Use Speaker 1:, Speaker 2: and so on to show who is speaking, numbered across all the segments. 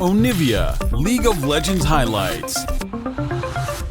Speaker 1: Onivia, League of Legends highlights.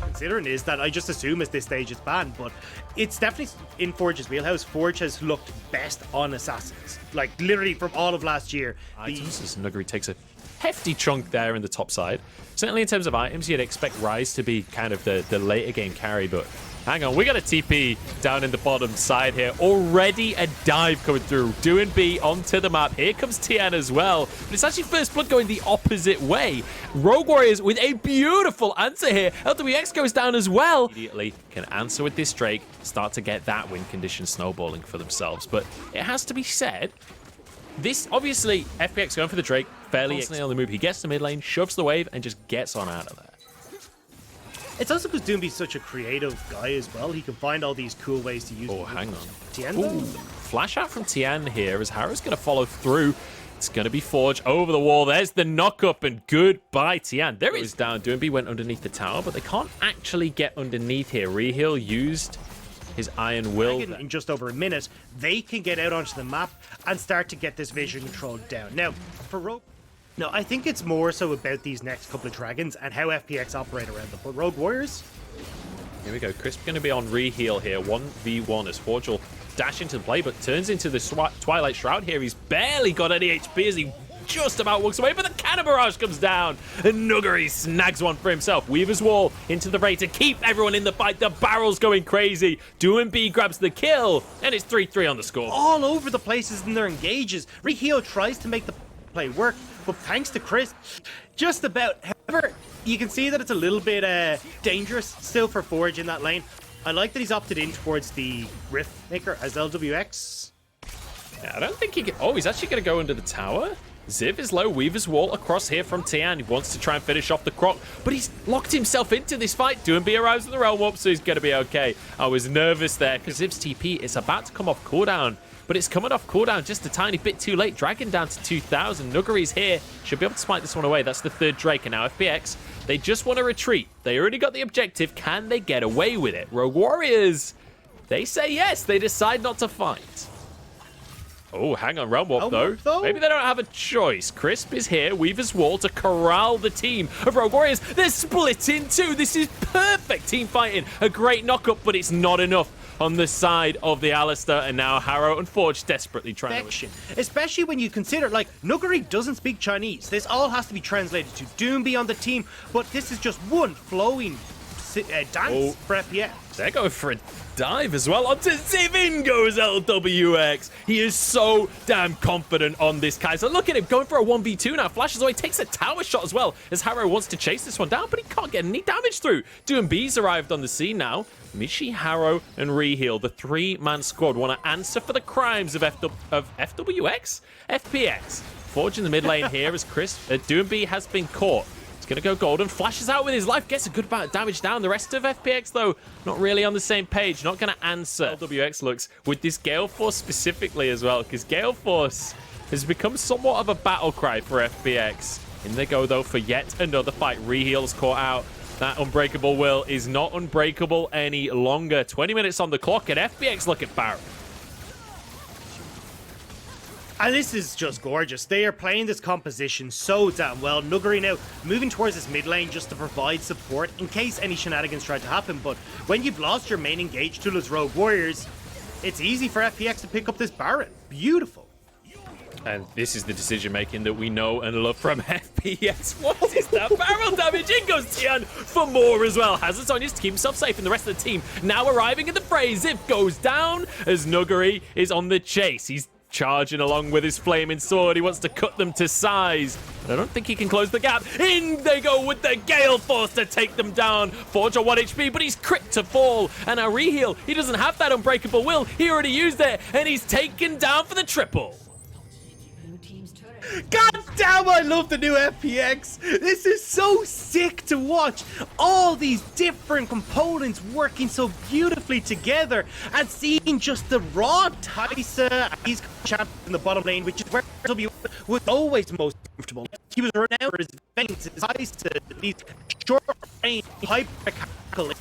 Speaker 2: Considering is that I just assume at this stage it's banned, but it's definitely in Forge's wheelhouse. Forge has looked best on Assassins, like literally from all of last year.
Speaker 3: Items, as Nuguri takes a hefty chunk there in the top side. Certainly in terms of items, you'd expect Ryze to be kind of the later game carry, but hang on, we got a TP down in the bottom side here. Already a dive coming through. Doing B onto the map. Here comes Tian as well. But it's actually First Blood going the opposite way. Rogue Warriors with a beautiful answer here. LWX goes down as well. Immediately can answer with this Drake. Start to get that win condition snowballing for themselves. But it has to be said, this, obviously, FPX going for the Drake. Fairly on the move. He gets to mid lane, shoves the wave, and just gets on out of there.
Speaker 2: It's also because Doomby's such a creative guy as well. He can find all these cool ways to use.
Speaker 3: Oh, hang on.
Speaker 2: Tian,
Speaker 3: Ooh, flash out from Tian here as Harrow's going to follow through. It's going to be Forge over the wall. There's the knock-up, and goodbye, Tian. There it is down. Doomby went underneath the tower, but they can't actually get underneath here. Reheal used his Iron Will.
Speaker 2: In just over a minute, they can get out onto the map and start to get this vision controlled down. Now, for Rogue... No, I think it's more so about these next couple of dragons and how FPX operate around them. But Rogue Warriors...
Speaker 3: Here we go. Crisp going to be on Reheal here. 1v1 as Forge will dash into the play, but turns into the Twilight Shroud here. He's barely got any HP as he just about walks away, but the Cannon Barrage comes down, and Nuguri snags one for himself. Weaver's Wall into the raid to keep everyone in the fight. The barrel's going crazy. B grabs the kill, and it's 3-3 on the score.
Speaker 2: All over the places in their engages. Reheal tries to make the play work, but thanks to Chris, just about. However, you can see that it's a little bit dangerous still for Forge in that lane. I like that he's opted in towards the Rift Maker as LWX.
Speaker 3: Yeah, I don't think he can... Oh, he's actually going to go under the tower. Ziv is low. Weaver's Wall across here from Tian. He wants to try and finish off the Croc, but he's locked himself into this fight. Doomby arrives in the realm up, so he's going to be okay. I was nervous there because Ziv's TP is about to come off cooldown, but it's coming off cooldown just a tiny bit too late. Dragon down to 2,000. Nuguri's here. Should be able to smite this one away. That's the third Drake. And now FPX, they just want to retreat. They already got the objective. Can they get away with it? Rogue Warriors, they say yes. They decide not to fight. Oh, hang on. Realm Warp, though. Maybe they don't have a choice. Crisp is here. Weaver's Wall to corral the team of Rogue Warriors. They're split in two. This is perfect team fighting. A great knock-up, but it's not enough on the side of the Alistair, and now Harrow and Forge desperately trying to...
Speaker 2: Especially when you consider, like, Nuguri doesn't speak Chinese. This all has to be translated to Doomby on the team, but this is just one flowing dance for FPX.
Speaker 3: They're going for a dive as well. Onto Ziv. In goes LWX. He is so damn confident on this Kaiser. Look at him going for a 1v2 now. Flashes away, takes a tower shot as well as Harrow wants to chase this one down, but he can't get any damage through. Doomby's arrived on the scene now. Mishi, Harrow, and Reheal, the three-man squad, want to answer for the crimes of FWX? FPX. Forge in the mid lane here as Doomby has been caught. He's going to go golden, flashes out with his life, gets a good amount of damage down. The rest of FPX, though, not really on the same page, not going to answer. LWX looks with this Gale Force specifically as well, because Gale Force has become somewhat of a battle cry for FPX. In they go, though, for yet another fight. Reheal's caught out. That Unbreakable Will is not unbreakable any longer. 20 minutes on the clock, and FPX look at Barrett.
Speaker 2: And this is just gorgeous. They are playing this composition so damn well. Nuguri now moving towards this mid lane just to provide support in case any shenanigans try to happen. But when you've lost your main engage tool as Rogue Warriors, it's easy for FPX to pick up this Baron. Beautiful.
Speaker 3: And this is the decision-making that we know and love from FPX. What is that? Barrel damage. In goes Tian for more as well. Has the Sonyas to keep himself safe, and the rest of the team now arriving in the fray. Ziv goes down as Nuguri is on the chase. He's charging along with his flaming sword. He wants to cut them to size, but I don't think he can close the gap. In they go with the Gale Force to take them down. Forge on 1 HP, but he's crit to fall. And now Reheal, he doesn't have that Unbreakable Will. He already used it, and he's taken down for the triple.
Speaker 2: God damn, I love the new FPX. This is so sick to watch. All these different components working so beautifully together, and seeing just the raw Tysa. He's champion in the bottom lane, which is where W was always most comfortable. He was renowned for his feints, his Tysa, these short range, hyper-mechanical.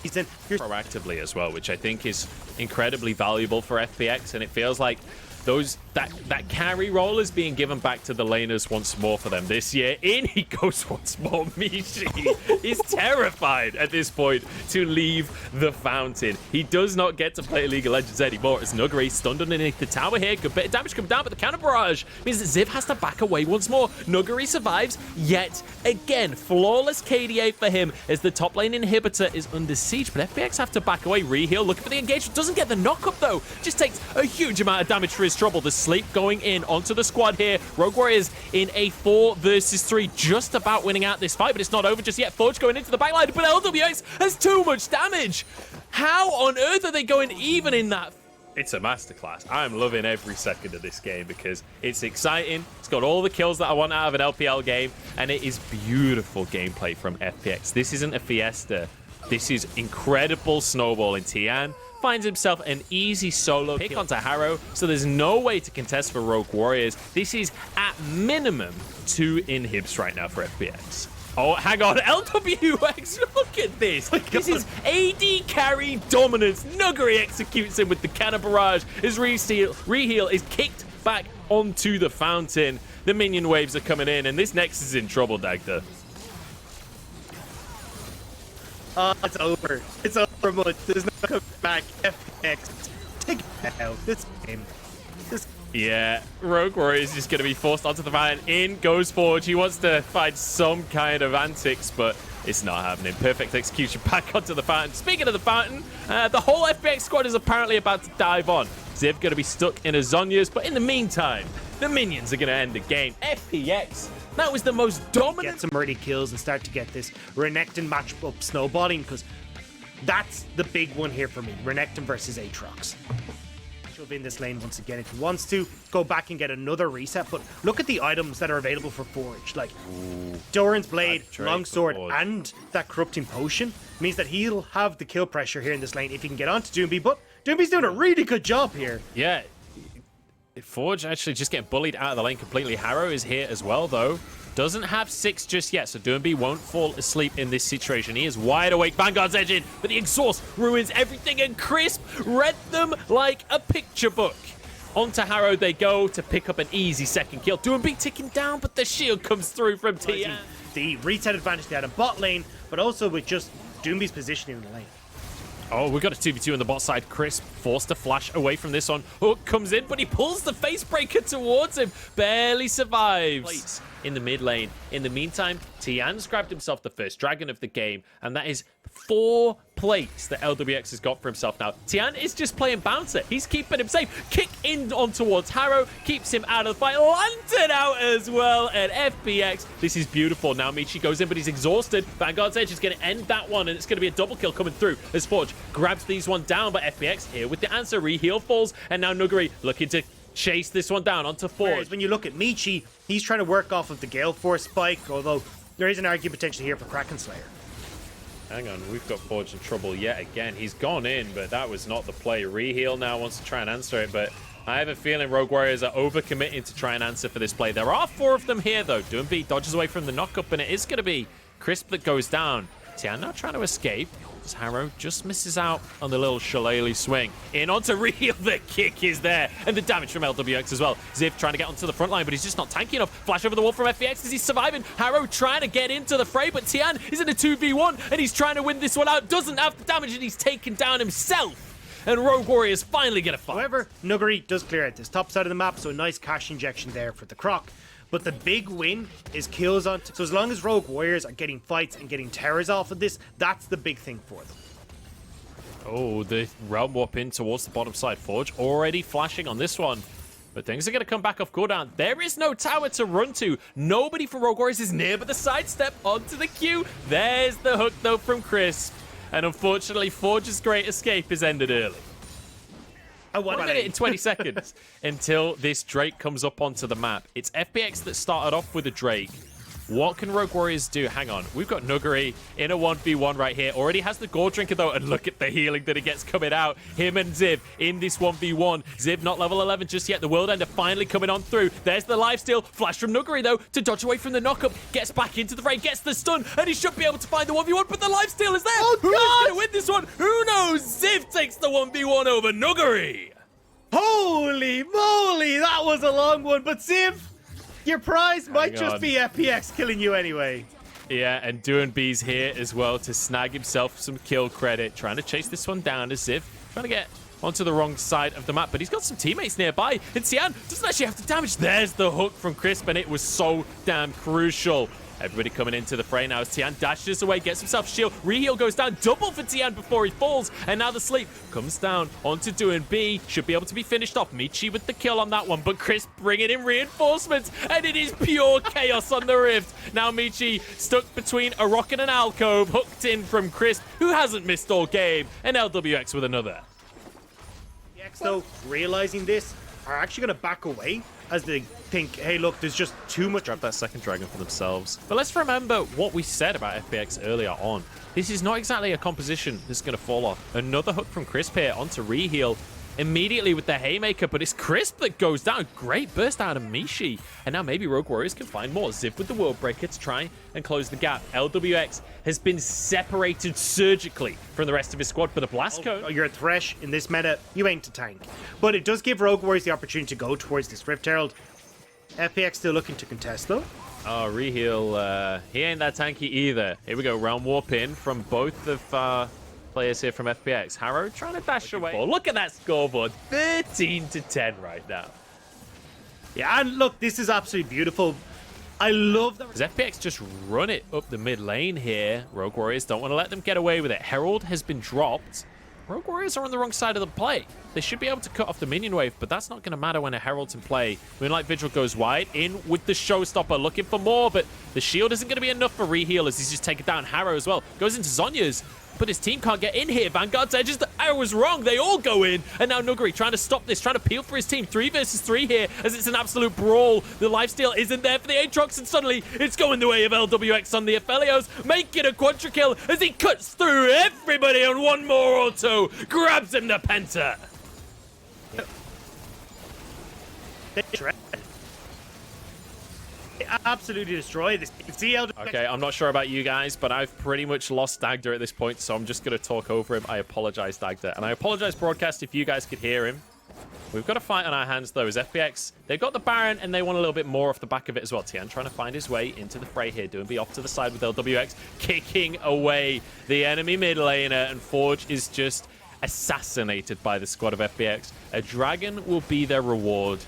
Speaker 2: He's in
Speaker 3: proactively as well, which I think is incredibly valuable for FPX, and it feels like those that carry role is being given back to the laners once more for them this year. In he goes once more. Mishi is terrified at this point to leave the fountain. He does not get to play League of Legends anymore as Nuguri stunned underneath the tower here. Good bit of damage coming down, but the counter barrage means that Ziv has to back away once more. Nuguri survives yet again. Flawless KDA for him as the top lane inhibitor is under siege, but FPX have to back away. Reheal looking for the engagement. Doesn't get the knock up though. Just takes a huge amount of damage for his trouble. The sleep going in onto the squad here. Rogue Warriors in a 4 versus 3, just about winning out this fight, but it's not over just yet. Forge going into the backline, but LWX has too much damage. How on earth are they going even in that? It's a masterclass. I'm loving every second of this game because it's exciting. It's got all the kills that I want out of an LPL game, and it is beautiful gameplay from FPX. This isn't a fiesta. This is incredible snowballing. Tian finds himself an easy solo pick onto Harrow, so there's no way to contest for Rogue Warriors. This is at minimum 2 inhibs right now for FPX. Oh, hang on, LWX, look at this. This is AD carry dominance. Nuguri executes him with the cannon barrage as Reheal is kicked back onto the fountain. The minion waves are coming in, and this Nexus is in trouble, Dagda.
Speaker 2: It's over. It's over, much. There's no coming back. FPX. Take it out. This game.
Speaker 3: Yeah, Rogue Warrior is just going to be forced onto the fountain. In goes Forge. He wants to find some kind of antics, but it's not happening. Perfect execution back onto the fountain. Speaking of the fountain, the whole FPX squad is apparently about to dive on. Ziv going to be stuck in a Zhonya's, but in the meantime, the minions are going to end the game. FPX, that was the most dominant.
Speaker 2: Get some early kills and start to get this Renekton matchup snowballing, because that's the big one here for me. Renekton versus Aatrox. In this lane once again if he wants to go back and get another reset, but look at the items that are available for Forge, like Doran's Blade, Longsword, and that Corrupting Potion means that he'll have the kill pressure here in this lane if he can get onto Doomby, but Doomby's doing a really good job here.
Speaker 3: Yeah, Forge actually just getting bullied out of the lane completely. Harrow is here as well though. Doesn't have 6 just yet, so Doomby won't fall asleep in this situation. He is wide awake. Vanguard's edge in, but the exhaust ruins everything, and Crisp read them like a picture book. Onto Harrow they go to pick up an easy second kill. Doomby ticking down, but the shield comes through from Tian.
Speaker 2: The reset advantage they had in bot lane, but also with just Doomby's positioning in the lane.
Speaker 3: Oh, we've got a 2v2 on the bot side. Crisp forced to flash away from this one. Hook comes in, but he pulls the face breaker towards him. Barely survives in the mid lane. In the meantime, Tian's grabbed himself the first dragon of the game, and that is 4 plates that LWX has got for himself now. Tian is just playing bouncer. He's keeping him safe. Kick in on towards Harrow, keeps him out of the fight. Lantern out as well at FPX. This is beautiful. Now Michi goes in, but he's exhausted. Vanguard's edge is going to end that one, and it's going to be a double kill coming through as Forge grabs these one down, but FPX here with the answer. Reheal falls, and now Nuguri looking to chase this one down onto Forge.
Speaker 2: Whereas when you look at Michi, he's trying to work off of the Gale Force spike, although there is an argument potentially here for Kraken Slayer.
Speaker 3: Hang on, we've got Forge in trouble yet again. He's gone in, but that was not the play. Reheal now wants to try and answer it, but I have a feeling Rogue Warriors are overcommitting to try and answer for this play. There are 4 of them here, though. Doomby dodges away from the knockup, and it is going to be Crisp that goes down. Tian now trying to escape. Harrow just misses out on the little shillelagh swing. In onto Reheal, the kick is there, and the damage from LWX as well. Ziv trying to get onto the front line, but he's just not tanky enough. Flash over the wall from FPX as he's surviving. Harrow trying to get into the fray, but Tian is in a 2v1, and he's trying to win this one out. Doesn't have the damage, and he's taken down himself. And Rogue Warriors finally get a fight.
Speaker 2: However, Nuguri does clear out this top side of the map, so a nice cash injection there for the Croc. But the big win is kills on. So as long as Rogue Warriors are getting fights and getting towers off of this, that's the big thing for them.
Speaker 3: Oh, the Realm Warp in towards the bottom side. Forge already flashing on this one. But things are going to come back off cooldown. There is no tower to run to. Nobody for Rogue Warriors is near, but the sidestep onto the Q. There's the hook, though, from Crisp. And unfortunately, Forge's great escape is ended early. 1 minute and 20 seconds until this Drake comes up onto the map. It's FPX that started off with a Drake. What can Rogue Warriors do? Hang on. We've got Nuguri in a 1v1 right here. Already has the Gold Drinker, though, and look at the healing that he gets coming out. Him and Ziv in this 1v1. Ziv not level 11 just yet. The World Ender finally coming on through. There's the lifesteal. Flash from Nuguri, though, to dodge away from the knockup. Gets back into the fray, gets the stun, and he should be able to find the 1v1, but the lifesteal is there. Oh, who's going to win this one? Who knows? Ziv takes the 1v1 over Nuguri.
Speaker 2: Oh Holy moly, that was a long one. But Ziv, your prize might just be FPX killing you anyway.
Speaker 3: Yeah, and DoingB's here as well to snag himself some kill credit. Trying to chase this one down as Ziv. Trying to get onto the wrong side of the map, but he's got some teammates nearby. And Tian doesn't actually have to damage. There's the hook from Crisp, and it was so damn crucial. Everybody coming into the fray now as Tian dashes away, gets himself shield. Reheal goes down, double for Tian before he falls. And now the sleep comes down onto DoingB. Should be able to be finished off. Michi with the kill on that one, but Crisp bringing in reinforcements. And it is pure chaos on the Rift. Now Michi stuck between a rock and an alcove, hooked in from Crisp, who hasn't missed all game. And LWX with another.
Speaker 2: FPX, though, realizing this, are actually going to back away as they think, hey, look, there's just too much.
Speaker 3: Grab that second dragon for themselves. But let's remember what we said about FPX earlier on. This is not exactly a composition that's going to fall off. Another hook from Crisp here onto Reheal immediately with the Haymaker, but it's Crisp that goes down. Great burst out of Michi. And now maybe Rogue Warriors can find more. Ziv with the World Breaker to try and close the gap. LWX has been separated surgically from the rest of his squad, but the Blast Cone.
Speaker 2: Oh, you're a Thresh in this meta, you ain't a tank. But it does give Rogue Warriors the opportunity to go towards this Rift Herald. FPX still looking to contest, though.
Speaker 3: Oh, Reheal, he ain't that tanky either. Here we go, Realm Warp in from both of players here from FPX. Harrow trying to dash away. Oh, look at that scoreboard, 13-10 right now.
Speaker 2: Yeah, and look, this is absolutely beautiful. I love that.
Speaker 3: Does FPX just run it up the mid lane here? Rogue Warriors don't want to let them get away with it. Herald has been dropped. Rogue Warriors are on the wrong side of the play. They should be able to cut off the minion wave, but that's not going to matter when a Herald's in play. Moonlight Vigil goes wide, in with the Showstopper, looking for more, but the shield isn't going to be enough for Reheal as he's just taken down. Harrow as well. Goes into Zhonya's, but his team can't get in here. Vanguard's edges, I was wrong. They all go in, and now Nuguri trying to stop this, trying to peel for his team. 3 versus 3 here, as it's an absolute brawl. The lifesteal isn't there for the Aatrox, and suddenly it's going the way of LWX on the Aphelios, making a quadra kill as he cuts through everybody on one more auto, grabs him the Penta.
Speaker 2: They absolutely destroy this. You can see LWX.
Speaker 3: Okay, I'm not sure about you guys, but I've pretty much lost Dagda at this point, so I'm just going to talk over him. I apologize, Dagda. And I apologize, broadcast, if you guys could hear him. We've got a fight on our hands, though, as FPX, they've got the Baron, and they want a little bit more off the back of it as well. Tian trying to find his way into the fray here. DoingB off to the side with LWX, kicking away the enemy mid laner, and Forge is just assassinated by the squad of FPX. A dragon will be their reward.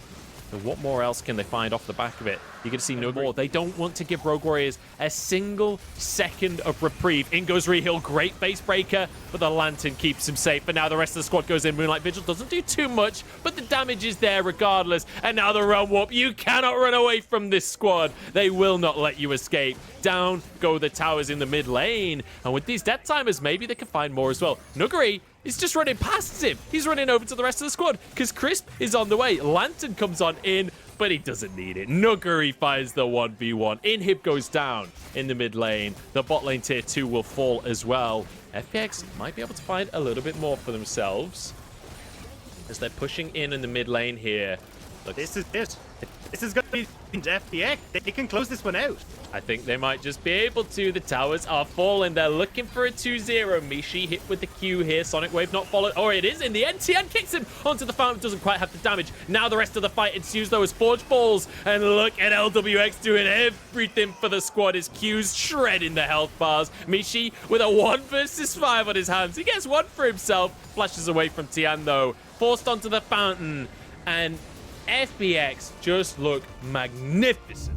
Speaker 3: So what more else can they find off the back of it? You can see no more. They don't want to give Rogue Warriors a single second of reprieve. In goes Reheal, great base breaker, but the Lantern keeps him safe. But now the rest of the squad goes in. Moonlight Vigil doesn't do too much, but the damage is there regardless. And now the Realm Warp. You cannot run away from this squad. They will not let you escape. Down go the towers in the mid lane. And with these death timers, maybe they can find more as well. Nuguri is just running past him. He's running over to the rest of the squad because Crisp is on the way. Lantern comes on in, but he doesn't need it. Nuguri finds the 1v1. Inhib goes down in the mid lane. The bot lane tier 2 will fall as well. FPX might be able to find a little bit more for themselves as they're pushing in the mid lane here. Look,
Speaker 2: This is it. This is going to be into FPX. They can close this one out.
Speaker 3: I think they might just be able to. The towers are falling. They're looking for a 2-0. Michi hit with the Q here. Sonic Wave not followed. Oh, it is in the end. Tian kicks him onto the fountain. Doesn't quite have the damage. Now the rest of the fight ensues, though, as Forge falls. And look at LWX doing everything for the squad. His Q's shredding the health bars. Michi with a 1 versus 5 on his hands. He gets one for himself. Flashes away from Tian, though. Forced onto the fountain. And FPX just look magnificent.